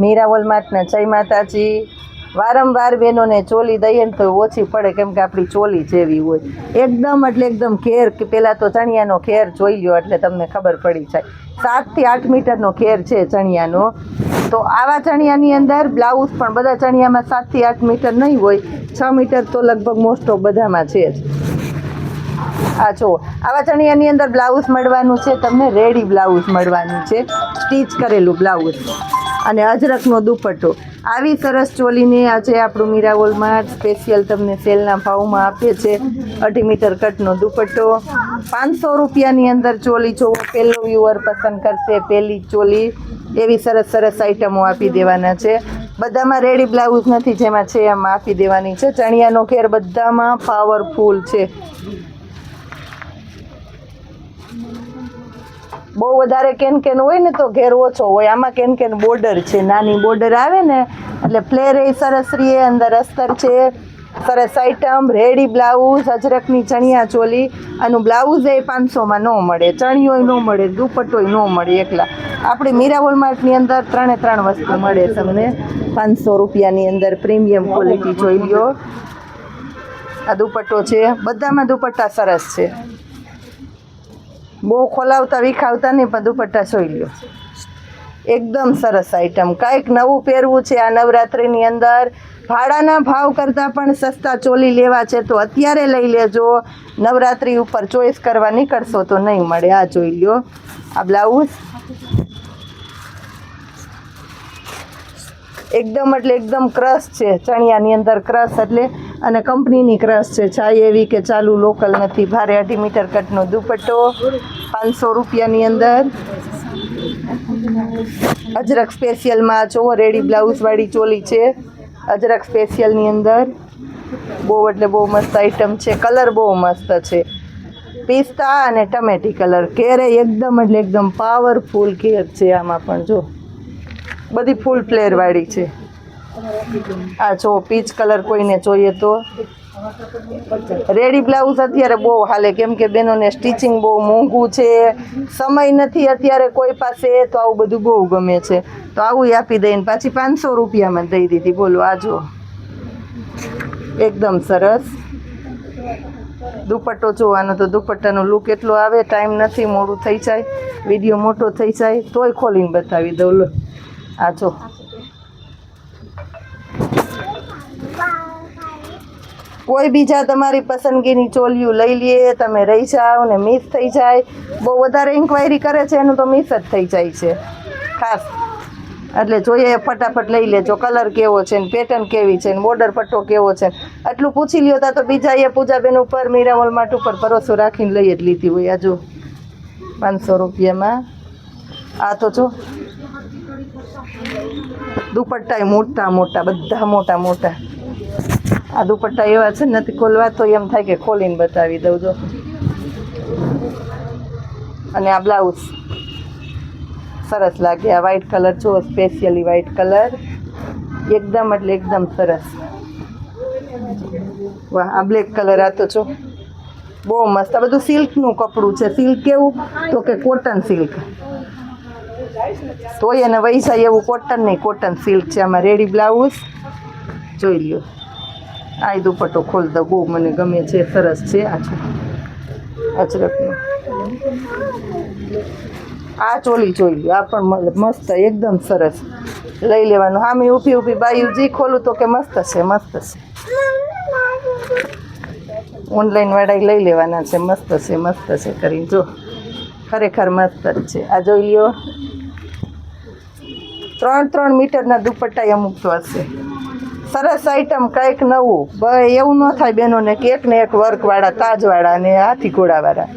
મીરા વોલમાર્ટના જય માતાજી। વારંવાર બહેનોને ચોલી દઈએ ને તો ઓછી પડે, કેમ કે આપણી ચોલી જેવી હોય એકદમ, એટલે એકદમ ઘેર કે પહેલાં તો ચણિયાનો ઘેર જોઈ લ્યો એટલે તમને ખબર પડી જાય। 7 થી 8 મીટરનો ઘેર છે ચણિયાનો। તો આવા ચણિયાની અંદર બ્લાઉઝ પણ બધા ચણિયામાં 7 થી 8 મીટર નહીં હોય, 6 મીટર તો લગભગ મોસ્ટ ઓફ બધામાં છે જ। આ જો આવા ચણિયાની અંદર બ્લાઉઝ મળવાનું છે તમને, રેડી બ્લાઉઝ મળવાનું છે, સ્ટીચ કરેલું બ્લાઉઝ અને અજરકનો દુપટ્ટો। આવી સરસ ચોલીને આજે આપણું મીરા વોલમાર્ટ સ્પેશિયલ તમને સેલના ભાવમાં આપે છે। 2.5 મીટર કટનો દુપટ્ટો 500 રૂપિયાની અંદર ચોલી જોવો, પહેલો વ્યુઅર પસંદ કરશે પહેલી ચોલી। એવી સરસ સરસ આઈટમો આપી દેવાના છે। બધામાં રેડી બ્લાઉઝ નથી, જેમાં છે એમાં આપી દેવાની છે। ચણિયાનો ઘેર બધામાં પાવરફુલ છે, બહુ વધારે કેન હોય ને તો ઘેર ઓછો હોય। આમાં કેન બોર્ડર છે, નાની બોર્ડર આવે ને એટલે ફ્લેર એ સરસ રીએ, અંદર અસ્તર છે, સરસ આઈટમ, રેડી બ્લાઉઝ, અજરકની ચણિયા ચોલી। આનું બ્લાઉઝ એ 500માં ન મળે, ચણિયોય ન મળે, દુપટ્ટોય ન મળે એકલા। આપણી મીરા વોલમાર્ટની અંદર 3 વસ્તુ મળે તમને 500 રૂપિયાની અંદર। પ્રીમિયમ ક્વોલિટી જોઈ લ્યો। આ દુપટ્ટો છે, બધામાં દુપટ્ટા સરસ છે, બહુ ખોલાવતા વિખાવતા નહીં, પણ દુપટ્ટા જોઈ લ્યો, એકદમ સરસ આઈટમ। કાંઈક નવું પહેરવું છે આ નવરાત્રિની અંદર, ભાડાના ભાવ કરતાં પણ સસ્તા ચોલી લેવા છે તો અત્યારે લઈ લેજો। નવરાત્રિ ઉપર ચોઈસ કરવા નીકળશો તો નહીં મળે। આ જોઈ લ્યો, આ બ્લાઉઝ એકદમ, એટલે એકદમ ક્રશ છે, ચણિયાની અંદર ક્રશ એટલે, અને કંપનીની ક્રશ છે, છાય એવી કે ચાલુ લોકલ નથી। ભારે 2.5 મીટર કટનો દુપટ્ટો 500 રૂપિયાની અંદર। અજરક સ્પેશિયલમાં જો રેડી બ્લાઉઝવાળી ચોલી છે, અજરક સ્પેશિયલની અંદર બહુ એટલે બહુ મસ્ત આઈટમ છે। કલર બહુ મસ્ત છે, પિસ્તા અને ટમેટી કલર, ઘેરે એકદમ એટલે એકદમ પાવરફુલ ઘેર છે। આમાં પણ જો બધી ફૂલ ફ્લેરવાળી છે। આ જો પીચ કલર કોઈને જોઈએ તો રેડી બ્લાઉઝ અત્યારે બહુ હાલે, કેમ કે બહેનોને સ્ટિચિંગ બહુ મોંઘું છે, સમય નથી અત્યારે કોઈ પાસે, તો આવું બધું બહુ ગમે છે, તો આવું આપી દઈને પાછી 500 રૂપિયામાં દઈ દીધી। બોલો, આ જો એકદમ સરસ દુપટ્ટો જોવાનો, તો દુપટ્ટાનો લુક એટલો આવે, ટાઈમ નથી, મોડું થઈ જાય, વિડીયો મોટો થઈ જાય, તોય ખોલીને બતાવી દઉં। લો, આ જો કોઈ બીજા તમારી પસંદગીની ચોલીઓ લઈ લે, તમે રહી જાઓ ને મિસ થઈ જાય, બહુ વધારે ઇન્ક્વાયરી કરે છે એનું તો મિસ જ થઈ જાય છે ખાસ, એટલે જોઈએ ફટાફટ લઈ લેજો। કલર કેવો છે ને, પેટર્ન કેવી છે ને, બોર્ડર પટ્ટો કેવો છે, આટલું પૂછી લ્યો તા તો બીજા એ પૂજાબેન ઉપર, મીરા વોલમાર્ટ ઉપર ભરોસો રાખીને લઈ જ લીધી હોય। આ જો 500 રૂપિયામાં આ તો જો દુપટ્ટા મોટા મોટા, બધા મોટા મોટા। આ દુપટ્ટા એવા છે ને, નથી ખોલવા તો એમ થાય કે ખોલીને બતાવી દઉં જો। અને આ બ્લાઉઝ સરસ લાગે, આ વ્હાઈટ કલર જો, સ્પેશિયલી વ્હાઈટ કલર, એકદમ એટલે એકદમ સરસ। વાહ, આ બ્લેક કલર, આ તો જો બહુ મસ્ત। આ બધું સિલ્કનું કપડું છે, સિલ્ક કેવું તો કે કોટન સિલ્ક, તોય એને વહી જાય એવું કોટન નહીં, કોટન સિલ્ક છે। આમાં રેડી બ્લાઉઝ જોઈ લ્યો। આ દુપટ્ટો ખોલ દો, બહુ મને ગમે છે, સરસ છે। આ છે અજરકનો, આ ચોલી જોઈ લ્યો, આ પણ મસ્ત, એકદમ સરસ, લઈ લેવાનું। હા, મેં ઊભી ઊભી બાયુજી ખોલું તો કે મસ્ત છે, મસ્ત છે, ઓનલાઈન વાળા લઈ લેવાના છે, મસ્ત છે, મસ્ત છે કરીને જો, ખરેખર મસ્ત જ છે। આ જોઈ લ્યો, 3 મીટરના દુપટ્ટા અમુક તો હશે, સરસ આઈટમ, કંઈક નવું। ભાઈ એવું ન થાય બહેનોને કે એક ને એક વર્કવાળા, તાજવાળા ને હાથી ઘોડાવાળા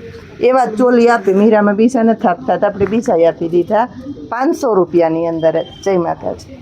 એવા જ ચોલી આપી। મીરામાં બીજા નથી આપતા, તો આપણે બીજા આપી દીધા 500 રૂપિયાની અંદર। જય માતાજી।